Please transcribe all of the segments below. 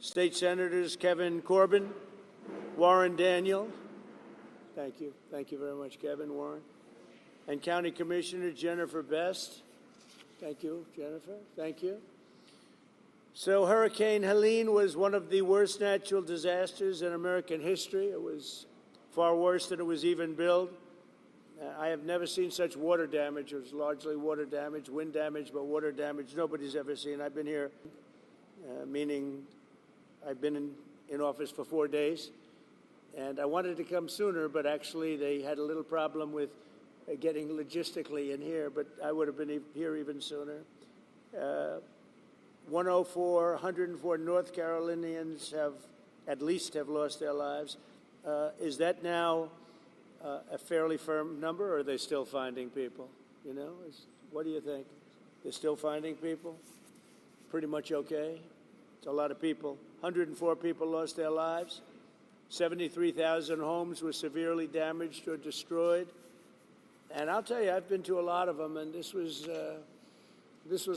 State Senators Kevin Corbin, Warren Daniel. Thank you. Thank you very much, Kevin, Warren. And County Commissioner Jennifer Best. Thank you, Jennifer. Thank you. So Hurricane Helene was one of the worst natural disasters in American history. It was far worse than it was even billed. I have never seen such water damage. It was largely water damage, wind damage, but water damage nobody's ever seen. I've been here, meaning I've been in office for 4 days, and I wanted to come sooner, but actually they had a little problem with getting logistically in here, but I would have been here even sooner. 104 North Carolinians have lost their lives. Is that now a fairly firm number, or are they still finding people? You know, what do you think? They're still finding people? Pretty much okay? It's a lot of people. 104 people lost their lives. 73,000 homes were severely damaged or destroyed. And I'll tell you, I've been to a lot of them, and this was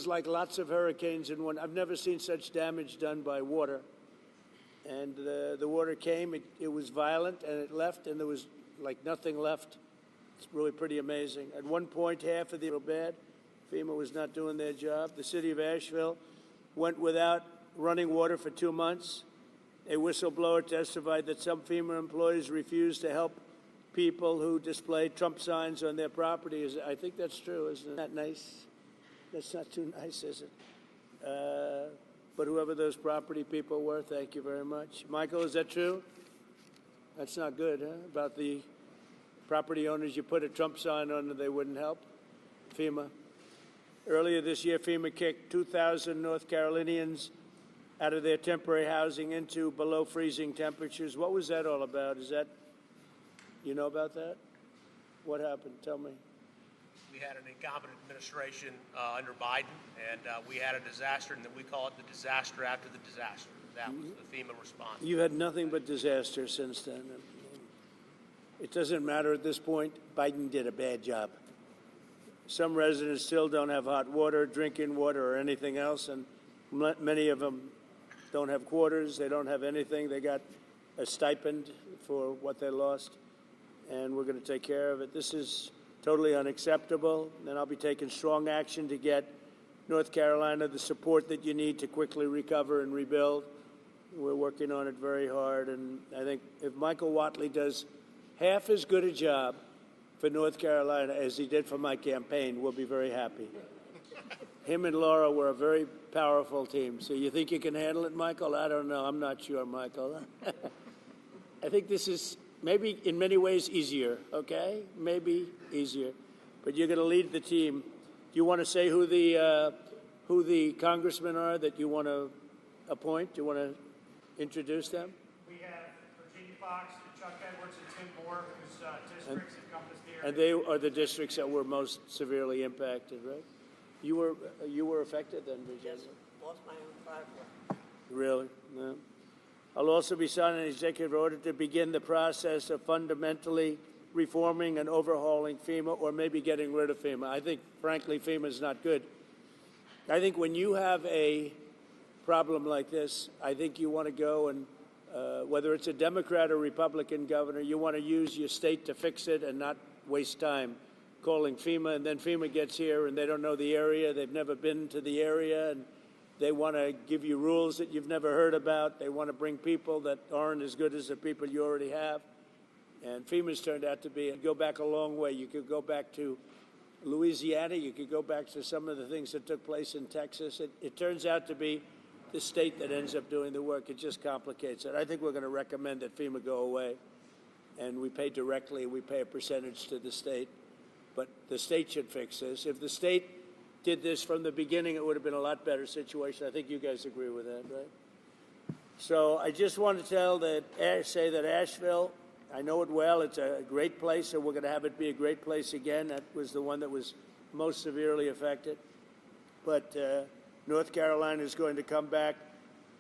like lots of hurricanes in one. I've never seen such damage done by water. And the water came, it was violent, and it left, and there was like nothing left. It's really pretty amazing. At one point, half of the real bad. FEMA was not doing their job. The city of Asheville went without running water for 2 months. A whistleblower testified that some FEMA employees refused to help people who displayed Trump signs on their property. I think that's true. Isn't that nice? That's not too nice, is it? But whoever those property people were, thank you very much. Michael, is that true? That's not good, huh? About the property owners you put a Trump sign on and they wouldn't help? FEMA. Earlier this year, FEMA kicked 2,000 North Carolinians out of their temporary housing into below freezing temperatures. What was that all about? Is that, you know about that? What happened? Tell me. We had an incompetent administration under Biden, and we had a disaster, and we call it the disaster after the disaster. That was the FEMA response. You had nothing but disaster since then. It doesn't matter at this point. Biden did a bad job. Some residents still don't have hot water, drinking water, or anything else, and many of them don't have quarters. They don't have anything. They got a stipend for what they lost, and we're going to take care of it. This is totally unacceptable, and I'll be taking strong action to get North Carolina the support that you need to quickly recover and rebuild. We're working on it very hard, and I think if Michael Whatley does half as good a job for North Carolina as he did for my campaign, we'll be very happy. Him and Laura were a very powerful team. So you think you can handle it, Michael? I don't know. I'm not sure, Michael. I think this is maybe in many ways easier, okay? Maybe easier. But you're going to lead the team. Do you want to say who the congressmen are that you want to appoint? Do you want to introduce them? We have Virginia Fox, Chuck Edwards, and Tim Moore, whose districts encompass the area. And they are the districts that were most severely impacted, right? You were affected then, Virginia? Yes, lost my own driveway. Really? No. I'll also be signing an executive order to begin the process of fundamentally reforming and overhauling FEMA, or maybe getting rid of FEMA. I think, frankly, FEMA is not good. I think when you have a problem like this, I think you want to go and, whether it's a Democrat or Republican governor, you want to use your state to fix it and not waste time calling FEMA, and then FEMA gets here and they don't know the area, they've never been to the area, and they want to give you rules that you've never heard about. They want to bring people that aren't as good as the people you already have. And FEMA's turned out to be, go back a long way. You could go back to Louisiana, you could go back to some of the things that took place in Texas. It turns out to be the state that ends up doing the work. It just complicates it. I think we're going to recommend that FEMA go away, and we pay directly, we pay a percentage to the state. But the state should fix this. If the state did this from the beginning, it would have been a lot better situation. I think you guys agree with that, right? So I just want to say that Asheville, I know it well. It's a great place, and we're going to have it be a great place again. That was the one that was most severely affected. But North Carolina is going to come back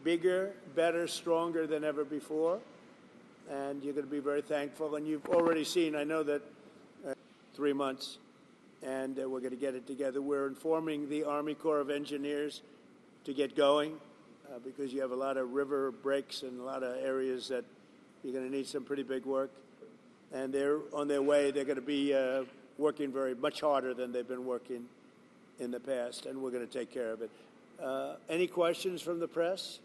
bigger, better, stronger than ever before. And you're going to be very thankful. And you've already seen, I know that 3 months, and we're going to get it together. We're informing the Army Corps of Engineers to get going. because you have a lot of river breaks and a lot of areas that you're going to need some pretty big work. And they're on their way. They're going to be working much harder than they've been working in the past, and we're going to take care of it. Any questions from the press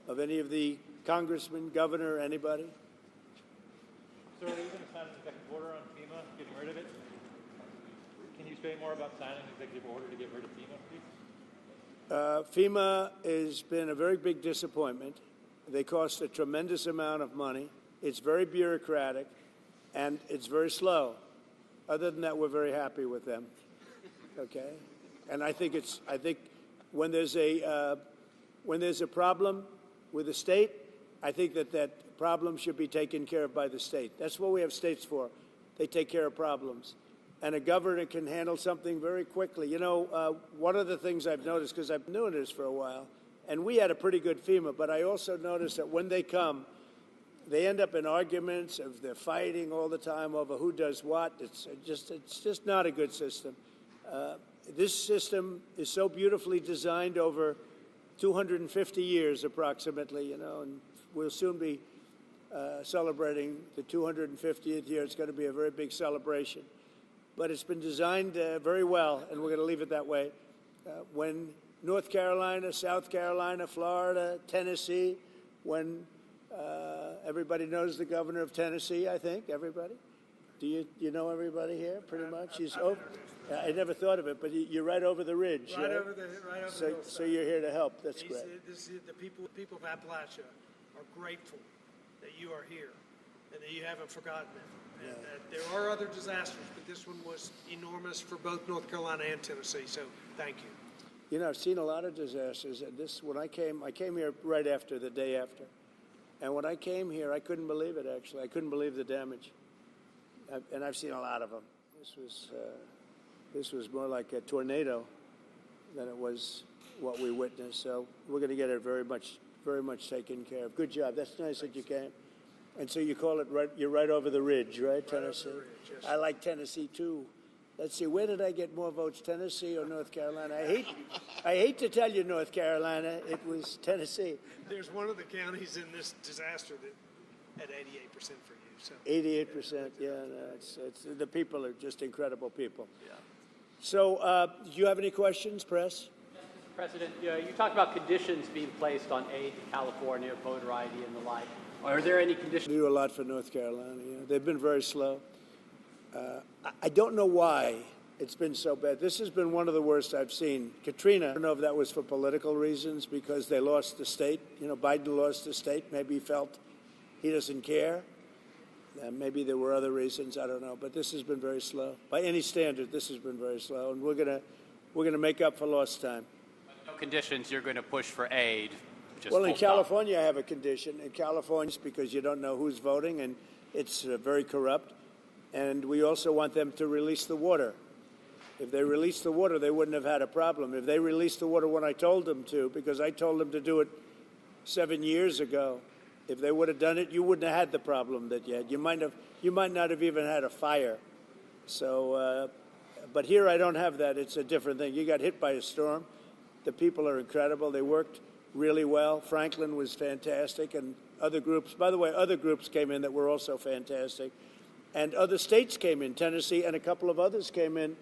of any of the congressman, governor, anybody? Sir, are you going to sign an executive order on FEMA, getting rid of it? Can you say more about signing an executive order to get rid of FEMA, please? FEMA has been a very big disappointment. They cost a tremendous amount of money. It's very bureaucratic, and it's very slow. Other than that, we're very happy with them. Okay, and I think when there's a problem with the state, I think that problem should be taken care of by the state. That's what we have states for. They take care of problems. And a governor can handle something very quickly. You know, one of the things I've noticed, because I've been doing this for a while, and we had a pretty good FEMA, but I also noticed that when they come, they end up in arguments. They're fighting all the time over who does what. It's just not a good system. This system is so beautifully designed over 250 years approximately, you know, and we'll soon be celebrating the 250th year. It's going to be a very big celebration. But it's been designed very well, and we're going to leave it that way. When North Carolina, South Carolina, Florida, Tennessee, when everybody knows the governor of Tennessee, I think, everybody? Do you know everybody here, pretty much? I never thought of it, but you're right over the ridge. Right over the hillside. So you're here to help. That's great. The people of Appalachia are grateful that you are here and that you haven't forgotten them. And that there are other disasters, but this one was enormous for both North Carolina and Tennessee. So thank you. You know, I've seen a lot of disasters. And when I came here right after, the day after. And when I came here, I couldn't believe it, actually. I couldn't believe the damage. And I've seen a lot of them. This was more like a tornado than it was what we witnessed. So we're going to get it very much taken care of. Good job. That's nice that you came. And so you call it you're right over the ridge, right, Tennessee? Over the ridge, yes. I like Tennessee, too. Let's see, where did I get more votes, Tennessee or North Carolina? I hate to tell you, North Carolina, it was Tennessee. There's one of the counties in this disaster that had 88% for you. So 88%, yeah. No, the people are just incredible people. Yeah. So do you have any questions, press? Mr. President, you talked about conditions being placed on aid to California, voter ID and the like. Are there any conditions? We do a lot for North Carolina. Yeah. They've been very slow. I don't know why it's been so bad. This has been one of the worst I've seen. Katrina, I don't know if that was for political reasons because they lost the state. You know, Biden lost the state. Maybe he felt he doesn't care. Maybe there were other reasons. I don't know. But this has been very slow. By any standard, this has been very slow. And we're gonna make up for lost time. No conditions. You're going to push for aid. Well, in California, I have a condition. In California, it's because you don't know who's voting, and it's very corrupt. And we also want them to release the water. If they released the water, they wouldn't have had a problem. If they released the water when I told them to, because I told them to do it 7 years ago, if they would have done it, you wouldn't have had the problem that you had. You might not have even had a fire. So, but here I don't have that. It's a different thing. You got hit by a storm. The people are incredible. They worked really well. Franklin was fantastic, and other groups. By the way, other groups came in that were also fantastic. And other states came in, Tennessee and a couple of others came in,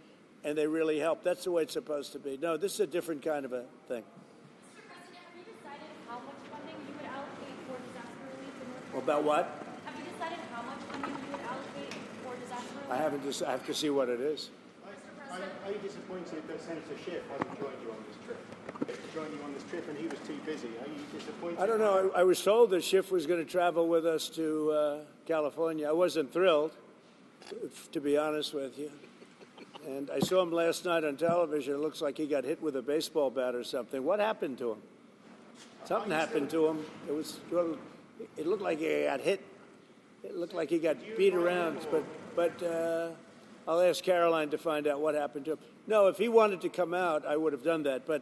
and they really helped. That's the way it's supposed to be. No, this is a different kind of a thing. Mr. President, have you decided how much funding you would allocate for disaster relief in North Carolina? About what? Have you decided how much funding you would allocate for disaster relief? I haven't. I have to see what it is. Are you disappointed that Senator Schiff hasn't joined you on this trip? And he was too busy. Are you disappointed? I don't know. I was told that Schiff was going to travel with us to California. I wasn't thrilled, to be honest with you. And I saw him last night on television. It looks like he got hit with a baseball bat or something. What happened to him? Something happened to him. It looked like he got hit. It looked like he got beat around. But I'll ask Caroline to find out what happened to him. No, if he wanted to come out, I would have done that. But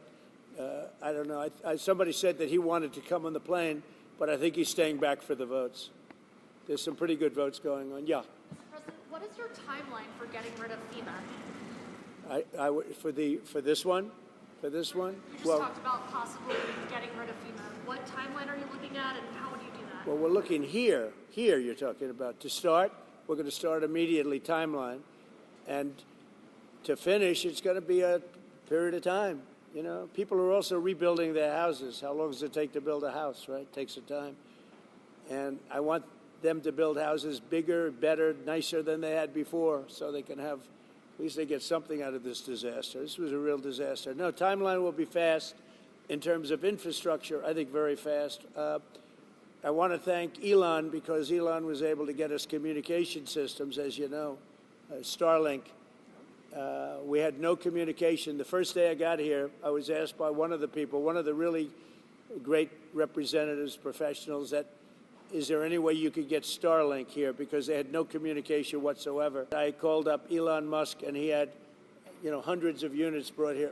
I don't know. Somebody said that he wanted to come on the plane, but I think he's staying back for the votes. There's some pretty good votes going on. Yeah. Mr. President, what is your timeline for getting rid of FEMA? For this one, For this one? You just talked about possibly getting rid of FEMA. What timeline are you looking at, and how would you do that? Well, we're looking here. Here you're talking about. To start, we're going to start immediately, timeline. And to finish, it's going to be a period of time. You know, people are also rebuilding their houses. How long does it take to build a house, right? It takes some time. And I want them to build houses bigger, better, nicer than they had before, so they can have, at least they get something out of this disaster. This was a real disaster. No, timeline will be fast. In terms of infrastructure, I think very fast. I want to thank Elon, because Elon was able to get us communication systems, as you know, Starlink. We had no communication. The first day I got here, I was asked by one of the people, one of the really great representatives, professionals, that is there any way you could get Starlink here, because they had no communication whatsoever. I called up Elon Musk, and he had, you know, hundreds of units brought here,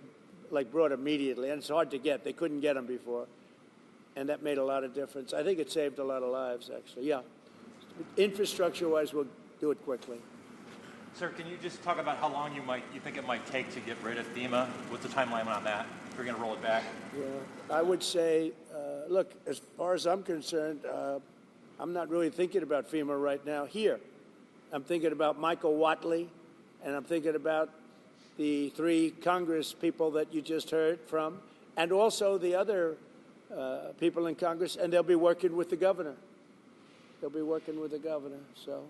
like brought immediately, and it's hard to get. They couldn't get them before, and that made a lot of difference. I think it saved a lot of lives, actually. Yeah, infrastructure-wise, we'll do it quickly. Sir, can you just talk about how long you think it might take to get rid of FEMA? What's the timeline on that? If you're going to roll it back? Yeah, I would say, look, as far as I'm concerned, I'm not really thinking about FEMA right now here. I'm thinking about Michael Watley, and I'm thinking about the 3 Congress people that you just heard from, and also the other people in Congress, and they'll be working with the governor. They'll be working with the governor, so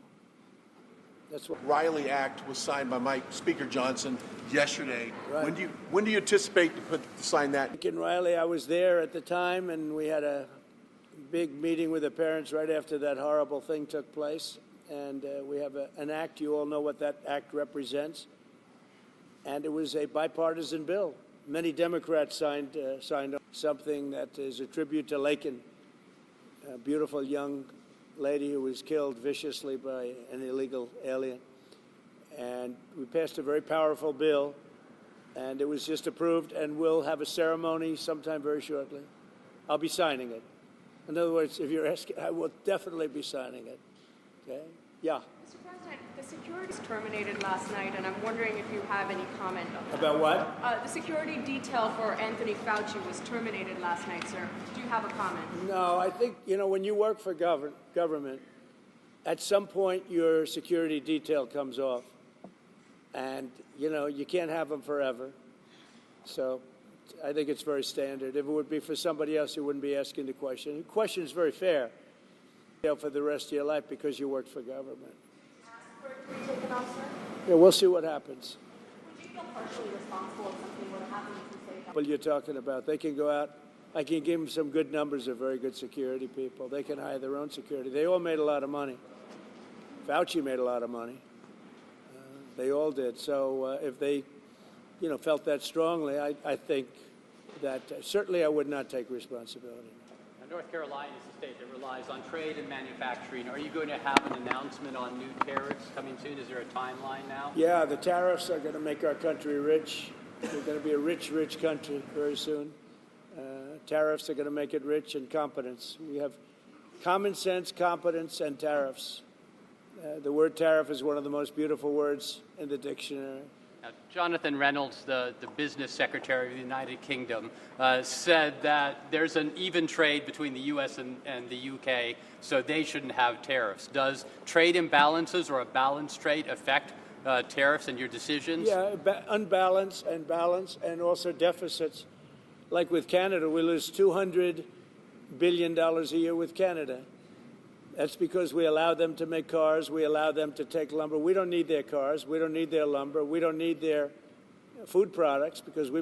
that's what. Riley Act was signed by Speaker Johnson yesterday. Right. When do you anticipate to sign that? In Riley, I was there at the time, and we had a big meeting with the parents right after that horrible thing took place. And we have an act. You all know what that act represents. And it was a bipartisan bill. Many Democrats signed something that is a tribute to Laken, a beautiful young lady who was killed viciously by an illegal alien. And we passed a very powerful bill, and it was just approved, and we'll have a ceremony sometime very shortly. I'll be signing it. In other words, if you're asking, I will definitely be signing it. Okay? Yeah. Mr. President, the security was terminated last night, and I'm wondering if you have any comment on that. About what? The security detail for Anthony Fauci was terminated last night, sir. Do you have a comment? No, I think, you know, when you work for government, at some point your security detail comes off. And, you know, you can't have them forever. So I think it's very standard. If it would be for somebody else, you wouldn't be asking the question. The question is very fair. For the rest of your life because you worked for government. Ask for it to be taken off, sir? Yeah, we'll see what happens. Would you feel partially responsible if something were to happen to say that? What you're talking about, they can go out. I can give them some good numbers of very good security people. They can hire their own security. They all made a lot of money. Fauci made a lot of money. They all did. So if they, you know, felt that strongly, I think that certainly I would not take responsibility. North Carolina is a state that relies on trade and manufacturing. Are you going to have an announcement on new tariffs coming soon? Is there a timeline now? Yeah, the tariffs are going to make our country rich. We're going to be a rich, rich country very soon. Tariffs are going to make it rich, and competence. We have common sense, competence, and tariffs. The word tariff is one of the most beautiful words in the dictionary. Now, Jonathan Reynolds, the business secretary of the United Kingdom, said that there's an even trade between the U.S. and the UK, so they shouldn't have tariffs. Does trade imbalances or a balanced trade affect tariffs and your decisions? Yeah, unbalanced and balance, and also deficits. Like with Canada, we lose $200 billion a year with Canada. That's because we allow them to make cars. We allow them to take lumber. We don't need their cars. We don't need their lumber. We don't need their food products because we